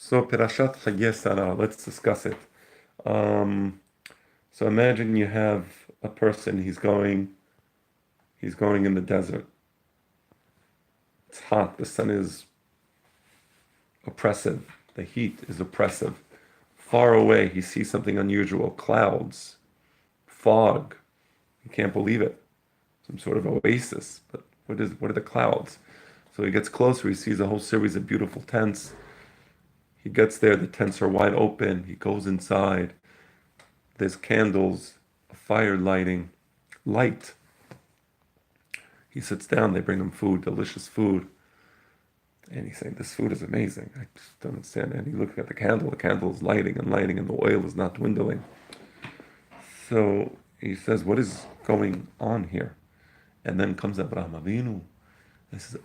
So P'rashat Sarah, let's discuss it. Um, so imagine you have a person, he's going in the desert. It's hot, the sun is oppressive, the heat is oppressive. Far away, he sees something unusual, clouds, fog. He can't believe it. Some sort of oasis, but what are the clouds? So he gets closer, he sees a whole series of beautiful tents. He gets there, the tents are wide open. He goes inside. There's candles, a fire light. He sits down, they bring him food, delicious food. And he's saying, this food is amazing. I just don't understand. And he looks at the candle is lighting and lighting, and the oil is not dwindling. So he says, what is going on here? And then comes Abraham Avinu. And says,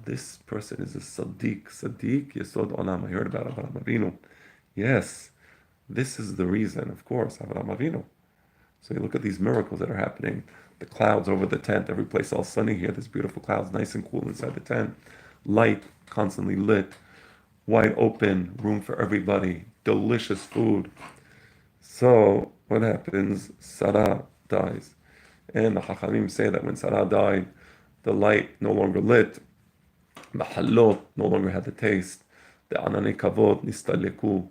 this person is a Sadiq. Sadiq Yesod Olam. I heard about Abraham Avinu. Yes, this is the reason, of course, Abraham Avinu. So you look at these miracles that are happening. The clouds over the tent, every place all sunny here. There's beautiful clouds, nice and cool inside the tent. Light, constantly lit, wide open, room for everybody, delicious food. So what happens? Sarah dies. And the Chachamim say that when Sarah died, the light no longer lit, Mahalot no longer had the taste, the Anane Kavod nistaleku.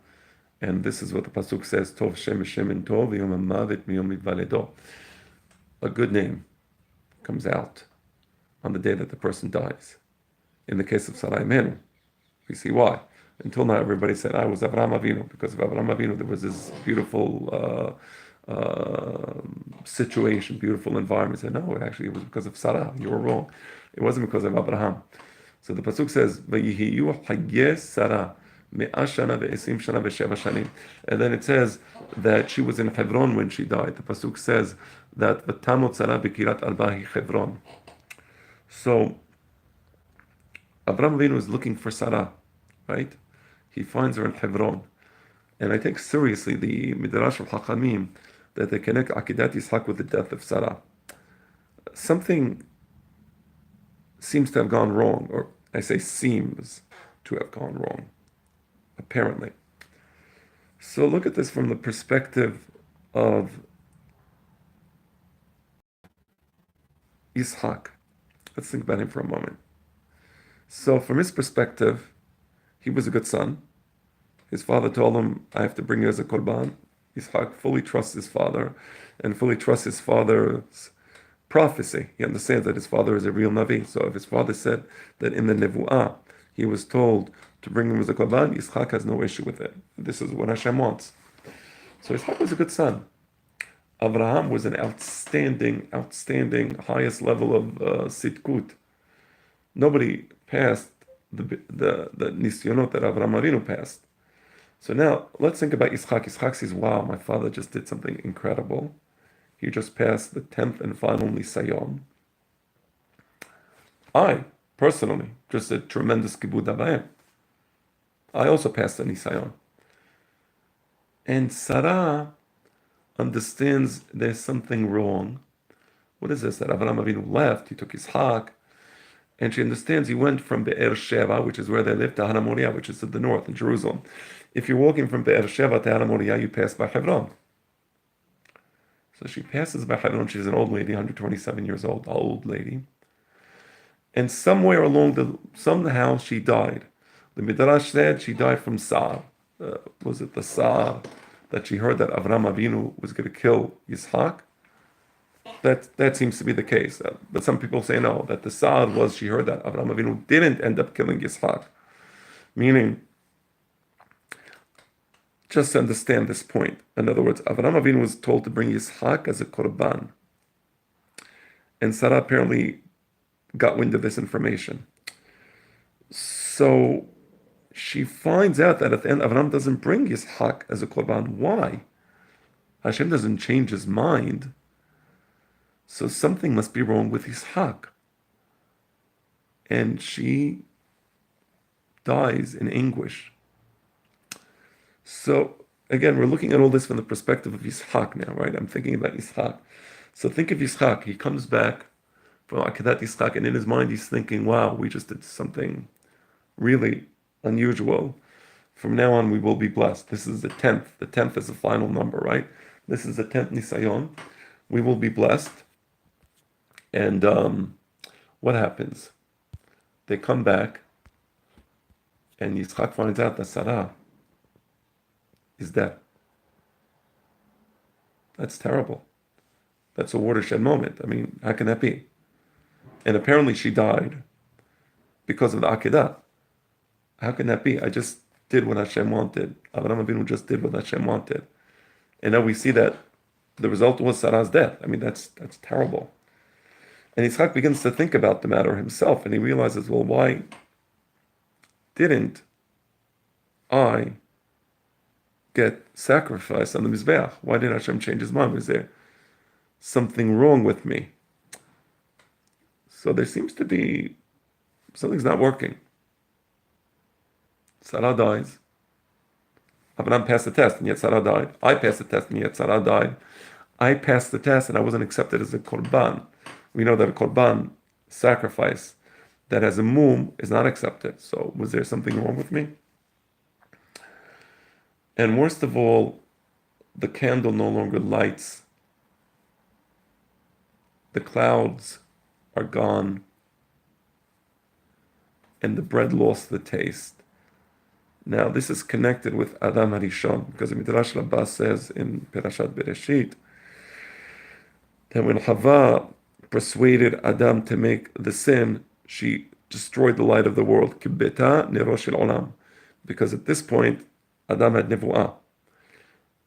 And this is what the Pasuk says, Tov Shem Shemin Tov, Yom HaMavet Miyom Yivaledo. A good name comes out on the day that the person dies. In the case of Sarai Menu, we see why. Until now, everybody said, I was Avraham Avinu. Because of Avraham Avinu, there was this beautiful situation, beautiful environment. Said, no, actually, it was because of Sarah. You were wrong. It wasn't because of Abraham. So the Pasuk says, "Vayihiyu hayyeh Sarah me'ah shana ve'esim shana ve'sheva shanim." And then it says that she was in Hebron when she died. The Pasuk says that "V'tamot Sarah b'kirat arba Hebron." So Abraham Avinu is looking for Sarah, right? He finds her in Hebron. And I take seriously the Midrash of Hachamim that they connect Akidat Yitzhak with the death of Sarah. Something seems to have gone wrong, or I say seems to have gone wrong, apparently. So look at this from the perspective of Yitzhak. Let's think about him for a moment. So from his perspective, he was a good son. His father told him, I have to bring you as a korban. Yitzhak fully trusts his father and fully trusts his father's prophecy. He understands that his father is a real Navi. So if his father said that in the Nevu'ah, he was told to bring him as a korban, Yitzhak has no issue with it. This is what Hashem wants. So Yitzhak was a good son. Abraham was an outstanding, highest level of sitkut. Nobody passed the nisyonot that Avraham Avinu passed. So now, let's think about Yitzhak. Yitzhak says, wow, my father just did something incredible. He just passed the 10th and final nisayon. I, personally, just a tremendous kibud avayim. I also passed the nisayon. And Sarah understands there's something wrong. What is this? That Avraham Avinu left, he took Yitzhak, and she understands he went from Be'er Sheva, which is where they lived, to Hana Moriah, which is to the north, in Jerusalem. If you're walking from Be'er Sheva to Hana Moriah, you pass by Hebron. So she passes by Hebron. She's an old lady, 127 years old, old lady. And somewhere somehow she died. The Midrash said she died from Sa'ar. Was it the Sa'ar that she heard that Avraham Avinu was going to kill Yitzhak? That seems to be the case. But some people say no, that the Sa'ad was she heard that Avraham Avinu didn't end up killing Yitzhak. Meaning, just to understand this point, in other words, Avraham Avinu was told to bring Yitzhak as a korban. And Sarah apparently got wind of this information. So she finds out that at the end, Avraham doesn't bring Yitzhak as a korban. Why? Hashem doesn't change his mind. So something must be wrong with Yitzhak. And she dies in anguish. So again, we're looking at all this from the perspective of Yitzhak now, right? I'm thinking about Yitzhak. So think of Yitzhak. He comes back from Akedat Yitzhak, and in his mind he's thinking, wow, we just did something really unusual. From now on, we will be blessed. This is the 10th. The 10th is the final number, right? This is the 10th Nisayon. We will be blessed. And what happens? They come back, and Yitzchak finds out that Sarah is dead. That's terrible. That's a watershed moment. I mean, how can that be? And apparently she died because of the Akedah. How can that be? I just did what Hashem wanted. Abraham Avinu just did what Hashem wanted. And now we see that the result was Sarah's death. I mean, that's terrible. And Yitzchak begins to think about the matter himself, and he realizes, well, why didn't I get sacrificed on the Mizbeach? Why did Hashem change his mind? Was there something wrong with me? So there seems to be something's not working. Sarah dies. Abraham passed the test, and yet Sarah died. I passed the test, and yet Sarah died. I passed the test, and I wasn't accepted as a korban. We know that a korban, sacrifice, that has a mum, is not accepted. So was there something wrong with me? And worst of all, the candle no longer lights. The clouds are gone. And the bread lost the taste. Now, this is connected with Adam Harishon, because the Midrash Rabbah says in Perashat Bereshit that when Chava persuaded Adam to make the sin, she destroyed the light of the world. Kibbeta nero shel olam. Because at this point, Adam had nevuah.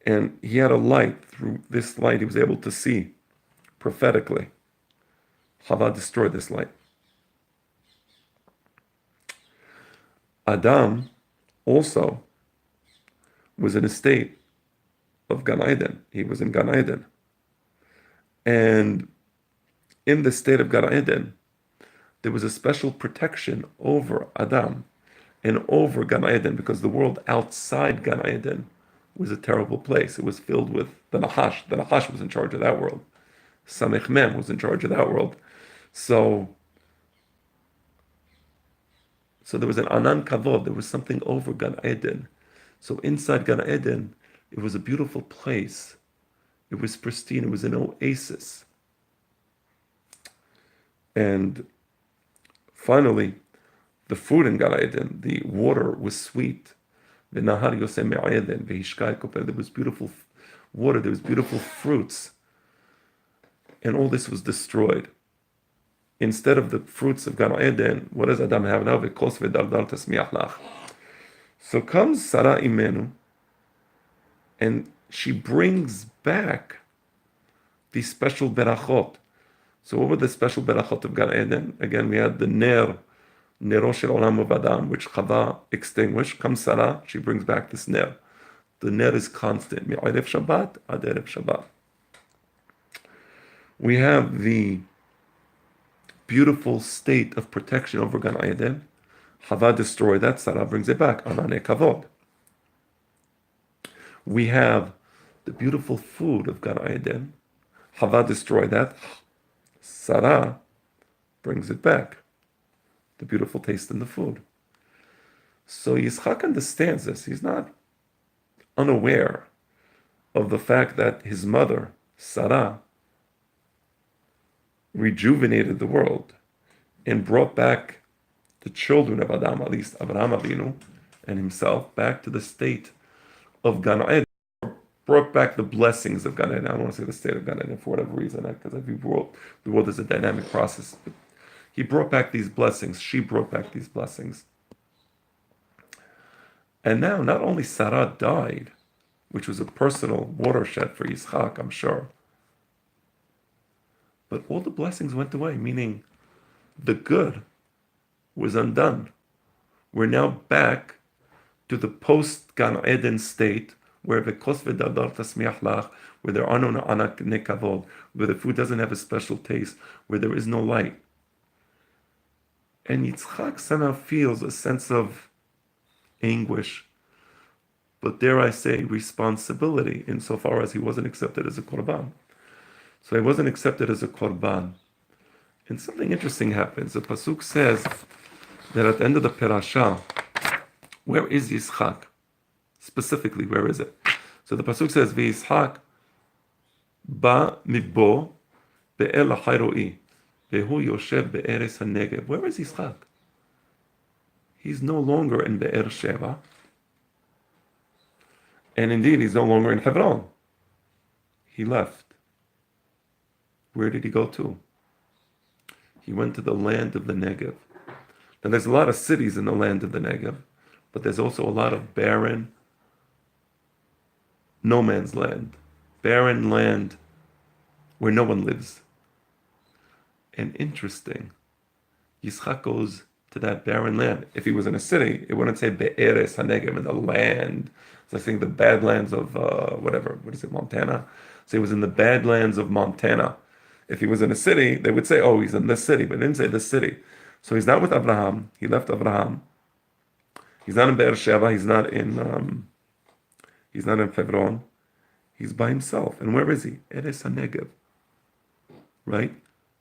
And he had a light. Through this light, he was able to see prophetically. Chava destroyed this light. Adam also was in a state of Gan Eden. He was in Gan Eden. And in the state of Gan Eden, there was a special protection over Adam and over Gan Eden, because the world outside Gan Eden was a terrible place. It was filled with the Nahash. The Nahash was in charge of that world. Samech Mem was in charge of that world. So there was an Anan Kavod. There was something over Gan Eden. So inside Gan Eden, it was a beautiful place. It was pristine. It was an oasis. And finally, the food in Gan Eden, the water was sweet. There was beautiful water. There was beautiful fruits. And all this was destroyed. Instead of the fruits of Gan Eden, what does Adam have now? So comes Sarah Imenu, and she brings back these special berachot. So what were the special berachot of Gan Eden? Again, we had the Nero shel olam of Adam, which Chava extinguished. Comes Sarah, she brings back this ner. The ner is constant. Mi'erev Shabbat ad erev Shabbat. We have the beautiful state of protection over Gan Eden. Chava destroyed that, Sarah brings it back. Anane Kavod. We have the beautiful food of Gan Eden. Chava destroyed that. Sarah brings it back. The beautiful taste in the food. So Yitzchak understands this. He's not unaware of the fact that his mother, Sarah, rejuvenated the world and brought back the children of Adam, at least Abraham Avinu and himself, back to the state of Gan Eden, brought back the blessings of Gan Eden. I don't want to say the state of Gan Eden for whatever reason, because every world, the world is a dynamic process. But he brought back these blessings. She brought back these blessings. And now, not only Sarah died, which was a personal watershed for Yitzchak, I'm sure, but all the blessings went away, meaning the good was undone. We're now back to the post-Gan Eden state, where there are no anak nekavod, where the food doesn't have a special taste, where there is no light. And Yitzchak somehow feels a sense of anguish, but dare I say, responsibility, insofar as he wasn't accepted as a korban. So he wasn't accepted as a korban. And something interesting happens. The pasuk says that at the end of the parasha, where is Yitzchak? Specifically, where is it? So the pasuk says, "V'Yitzhak ba midbo be'er lachai ro'i, ve'hu yoshev be'eres hanegev." Where is Yitzhak? He's no longer in Be'er Sheva, and indeed, he's no longer in Hebron. He left. Where did he go to? He went to the land of the Negev. Now, there's a lot of cities in the land of the Negev, but there's also a lot of barren, no man's land, barren land where no one lives. And interesting, Yitzchak goes to that barren land. If he was in a city, it wouldn't say Be'eres HaNegev, in the land. So I think the badlands of Montana. So he was in the badlands of Montana. If he was in a city, they would say, oh, he's in this city, but they didn't say this city. So he's not with Abraham. He left Abraham. He's not in Be'er Sheva. He's not in Hebron. He's by himself. And where is he? Eres HaNegev. Right?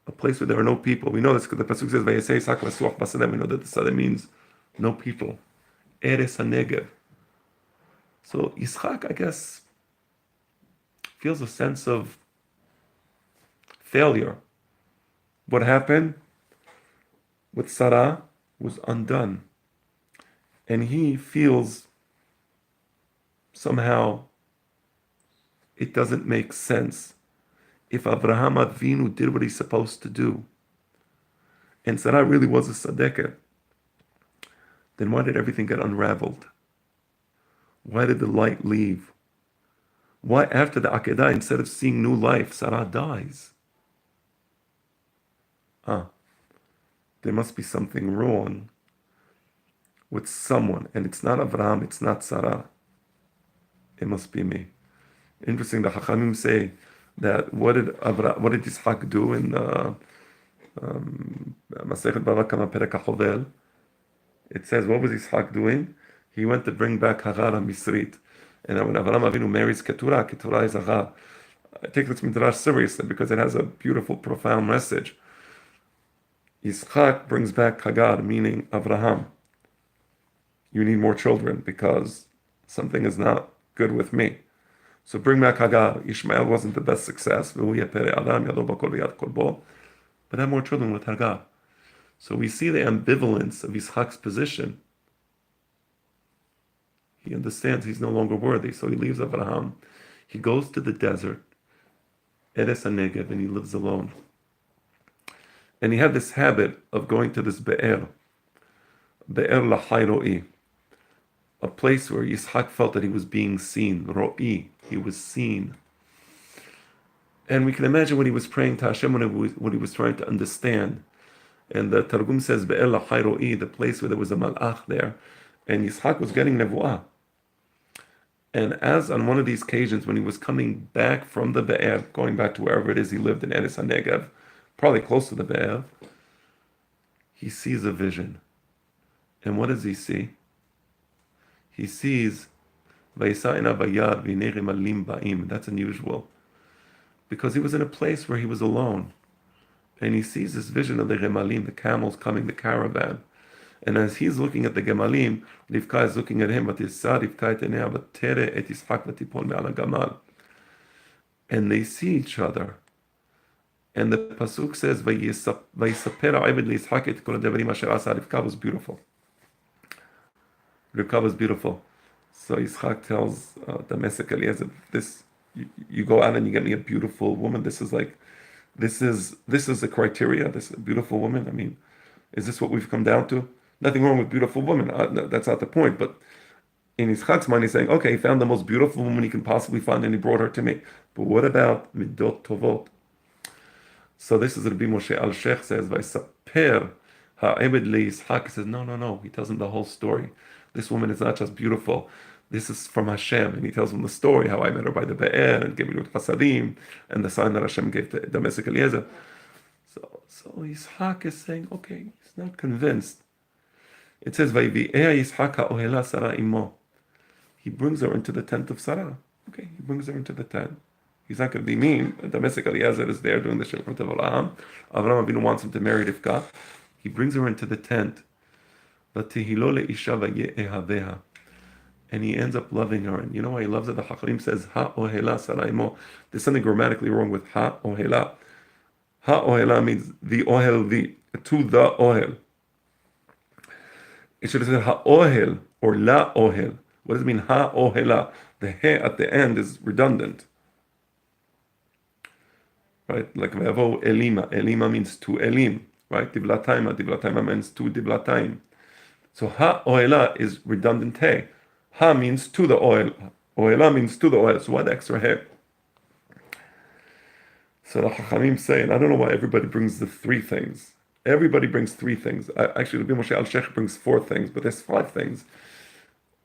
A place where there are no people. We know this because the pasuk says, "Vayesei Yitzhak v'suach basadeh." We know that the sadeh means no people. Eres HaNegev. So Yitzchak, I guess, feels a sense of failure. What happened with Sarah was undone. And he feels somehow it doesn't make sense. If Abraham Avinu did what he's supposed to do, and Sarah really was a tzaddiket, then why did everything get unraveled? Why did the light leave? Why, after the Akedah, instead of seeing new life, Sarah dies? There must be something wrong with someone, and it's not Abraham, it's not Sarah. It must be me. Interesting, the Chachamim say that what did Yitzhak do in Masechet Bava Kama Perek HaChovel? It says, what was Yitzhak doing? He went to bring back Hagar HaMisrit. And when Avraham Avinu marries Keturah is Hagar. I take this midrash seriously because it has a beautiful, profound message. Yitzhak brings back Hagar, meaning Avraham. You need more children because something is not good with me. So bring back Hagar. Ishmael wasn't the best success, but have more children with Hagar. So we see the ambivalence of Yitzhak's position. He understands he's no longer worthy, so he leaves Abraham. He goes to the desert, Eres HaNegev, and he lives alone. And he had this habit of going to this Be'er Lachai Ro'i, a place where Yitzhak felt that he was being seen. Ro'i, he was seen. And we can imagine when he was praying to Hashem, what he was trying to understand. And the Targum says, Be'er Lachai Ro'i, the place where there was a malach there. And Yitzhak was getting nevuah. And as on one of these occasions, when he was coming back from the Be'er, going back to wherever it is he lived in Eres HaNegev, probably close to the Be'er, he sees a vision. And what does he see? He sees that's unusual. Because he was in a place where he was alone. And he sees this vision of the Gemalim, the camels coming, the caravan. And as he's looking at the Gemalim, Rivka is looking at him, and they see each other. And the pasuk says, Rivka was beautiful. Rivka was beautiful. So Yitzchak tells Damascus Eliezer, you go out and you get me a beautiful woman. This is the criteria. This is a beautiful woman. I mean, is this what we've come down to? Nothing wrong with beautiful women. No, that's not the point. But in Yitzchak's mind, he's saying, okay, he found the most beautiful woman he can possibly find, and he brought her to me. But what about midot tovot? So this is Rabbi Moshe Al-Sheikh says, Vaysaper ha'ebed le'Yitzchak. He says, no. He tells him the whole story. This woman is not just beautiful. This is from Hashem. And he tells him the story, how I met her by the Be'er, and Gemilut Chasadim, and the sign that Hashem gave to Damascus Eliezer. So Yitzchak is saying, okay, he's not convinced. It says, he brings her into the tent of Sarah. Okay, he brings her into the tent. He's not going to be mean. Damascus Eliezer is there doing the Shilchut of Avraham. Avraham Avinu wants him to marry Rivka. He brings her into the tent. and he ends up loving her. And you know why he loves her? The Hakarim says, Ha ohela Sarah imo. There's something grammatically wrong with Ha ohela. Ha ohela means the ohel, to the ohel. It should have said Ha ohel or la ohel. What does it mean, Ha ohela? The he at the end is redundant. Right? Like Ve'avo elima. Elima means to elim. Right? Divlataima. Divlataima means to divlataim. So Ha ohela is redundant he. Ha means to the oil. Ohela means to the oil. So why the extra he? So the Chachamim say, and I don't know why everybody brings the three things. Everybody brings three things. Actually, Rabbi Moshe Al-Sheikh brings four things, but there's five things.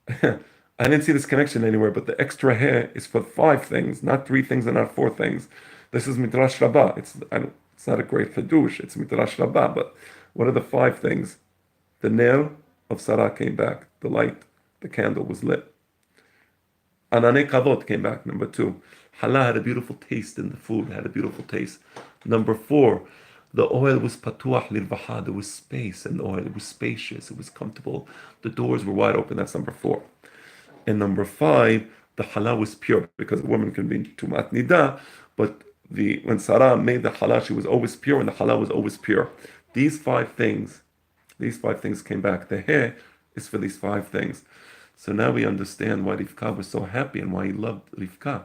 I didn't see this connection anywhere, but the extra hair is for five things, not three things and not four things. This is Midrash Rabbah. It's not a great Hadush, it's Midrash Rabbah, but what are the five things? The nail of Sarah came back, the light, the candle was lit. Anane Kavot came back, number two. Halah had a beautiful taste in the food, had a beautiful taste. Number four, the oil was patuach lirvaha, there was space in the oil, it was spacious, it was comfortable, the doors were wide open, that's number four. And number five, the halah was pure, because a woman can be tumat nida, but when Sarah made the halah, she was always pure, and the halah was always pure. These five things came back. The hair is for these five things. So now we understand why Rivka was so happy and why he loved Rivka.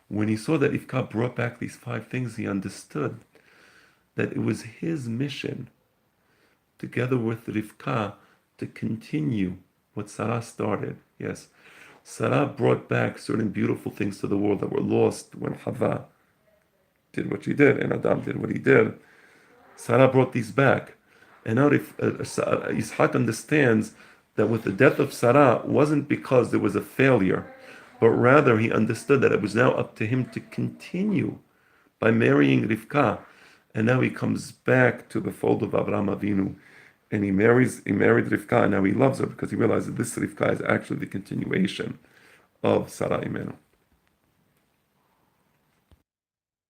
When he saw that Rivka brought back these five things, he understood that it was his mission, together with Rivka, to continue what Sarah started. Yes, Sarah brought back certain beautiful things to the world that were lost when Hava did what she did and Adam did what he did. Sarah brought these back. And now Yitzhak understands that with the death of Sarah wasn't because there was a failure, but rather he understood that it was now up to him to continue by marrying Rivka. And now he comes back to the fold of Abraham Avinu, and he married Rivka, and now he loves her because he realizes this Rivka is actually the continuation of Sarah Imenu.